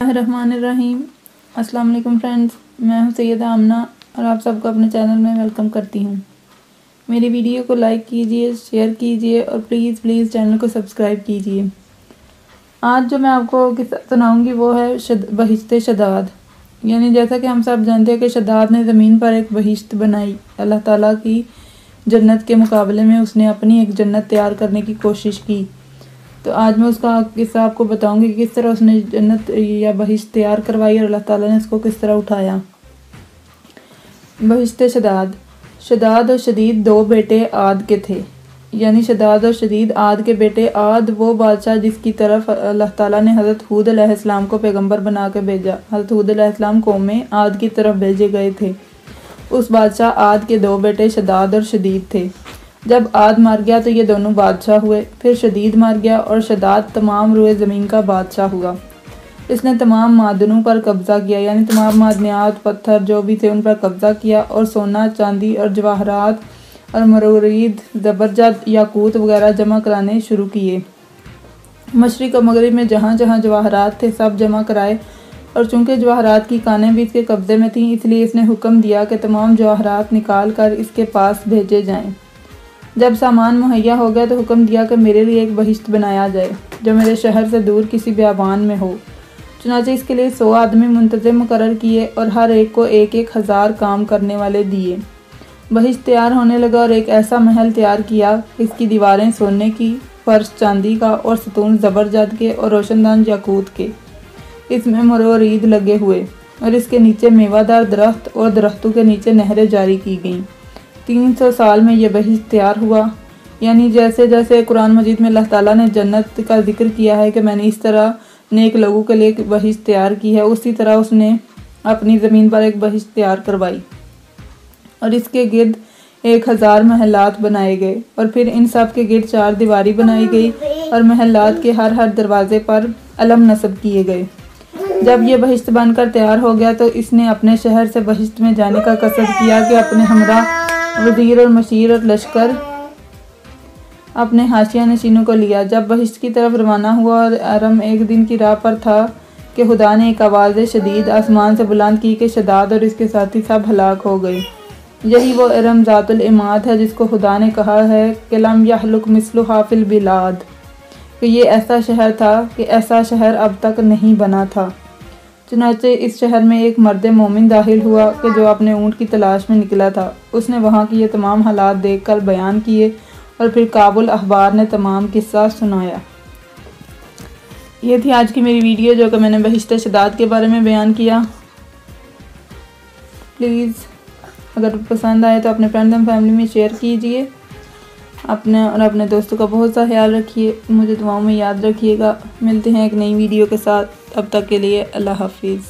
रहमानिर्रहीम। अस्सलाम वालेकुम फ्रेंड्स, मैं हूं सैयदा आमना और आप सबको अपने चैनल में वेलकम करती हूं। मेरी वीडियो को लाइक कीजिए, शेयर कीजिए और प्लीज़ चैनल को सब्सक्राइब कीजिए। आज जो मैं आपको किस्सा सुनाऊंगी वो है बहिश्ते शदाद। यानी जैसा कि हम सब जानते हैं कि शदाद ने ज़मीन पर एक बहिश्त बनाई। अल्लाह ताला की जन्नत के मुकाबले में उसने अपनी एक जन्नत तैयार करने की कोशिश की। तो आज मैं उसका किस्सा आपको बताऊंगी कि किस तरह उसने जन्नत या बहिश्त तैयार करवाई और अल्लाह ताला ने उसको किस तरह उठाया। बहिश्ते शदाद और शदीद दो बेटे आद के थे। यानी शदाद और शदीद आद के बेटे। आद वो बादशाह जिसकी तरफ अल्लाह ताला ने हज़रत हूद अलैहिस्सलाम को पैगंबर बना के भेजा। हज़रत हूद अलैहिस्सलाम कौम में आद की तरफ भेजे गए थे। उस बादशाह आद के दो बेटे शदाद और शदीद थे। जब आद मार गया तो ये दोनों बादशाह हुए। फिर शदीद मार गया और शदाद तमाम रुए ज़मीन का बादशाह हुआ। इसने तमाम मादनों पर कब्ज़ा किया, यानी तमाम मादनियात पत्थर जो भी थे उन पर कब्ज़ा किया और सोना चांदी और जवाहरात और मरोरीद ज़बरजद याकूत वगैरह जमा कराने शुरू किए। मशरिक़ और मगरिब में जहाँ जहाँ जवाहरात थे सब जमा कराए और चूँकि जवाहरात की कानें भी इसके कब्ज़े में थीं इसलिए इसने हुक्म दिया कि तमाम जवाहरात निकाल कर इसके पास भेजे जाएँ। जब सामान मुहैया हो गया तो हुक्म दिया कि मेरे लिए एक बहिश्त बनाया जाए जो मेरे शहर से दूर किसी बियाबान में हो। चुनांचे इसके लिए 100 आदमी मुंतज़िम मुकर्रर किए और हर एक को 1-1 हज़ार काम करने वाले दिए। बहिश्त तैयार होने लगा और एक ऐसा महल तैयार किया। इसकी दीवारें सोने की, फर्श चांदी का और सतून ज़बरजद के और रोशनदान याकूत के। इसमें मरोरीद लगे हुए और इसके नीचे मेवादार दरख्त और दरख्तों के नीचे नहरें जारी की गईं। 300 साल में यह बहिश्त तैयार हुआ। यानी जैसे जैसे कुरान मजीद में अल्लाह ताला ने जन्नत का जिक्र किया है कि मैंने इस तरह नेक लोगों के लिए एक बहिश्त तैयार की है, उसी तरह उसने अपनी ज़मीन पर एक बहिश्त तैयार करवाई और इसके गिर्द 1000 महलात बनाए गए और फिर इन सब के गिर्द 4 दीवारी बनाई गई और महलात के हर दरवाजे पर अलम नस्ब किए गए। जब ये बहिश्त बनकर तैयार हो गया तो इसने अपने शहर से बहिश्त में जाने का कसद किया कि अपने हमरा वज़ीर और मशीर और लश्कर अपने हाशिया नशीनों को लिया। जब बहिश्त की तरफ रवाना हुआ और अरम एक दिन की राह पर था कि खुदा ने एक आवाज़ शदीद आसमान से बुलंद की कि शदाद और इसके साथी सब हलाक हो गए। यही वो अरम ज़ातुल इमाद है जिसको खुदा ने कहा है कि लम यहलुक मिस्लुहा फिल बिलाद, कि ये ऐसा शहर था कि ऐसा शहर अब तक नहीं बना था। चुनांचे इस शहर में एक मर्द मोमिन दाखिल हुआ कि जो अपने ऊँट की तलाश में निकला था। उसने वहाँ की ये तमाम हालात देखकर बयान किए और फिर काबुल अखबार ने तमाम किस्सा सुनाया। ये थी आज की मेरी वीडियो जो कि मैंने बहिश्ते शदाद के बारे में बयान किया। प्लीज़ अगर पसंद आए तो अपने फ्रेंड्स एंड फैमिली में शेयर कीजिए। अपने दोस्तों का बहुत सा ख्याल रखिए। मुझे दुआओं में याद रखिएगा। मिलते हैं एक नई वीडियो के साथ। तब तक के लिए अल्लाह हाफिज़।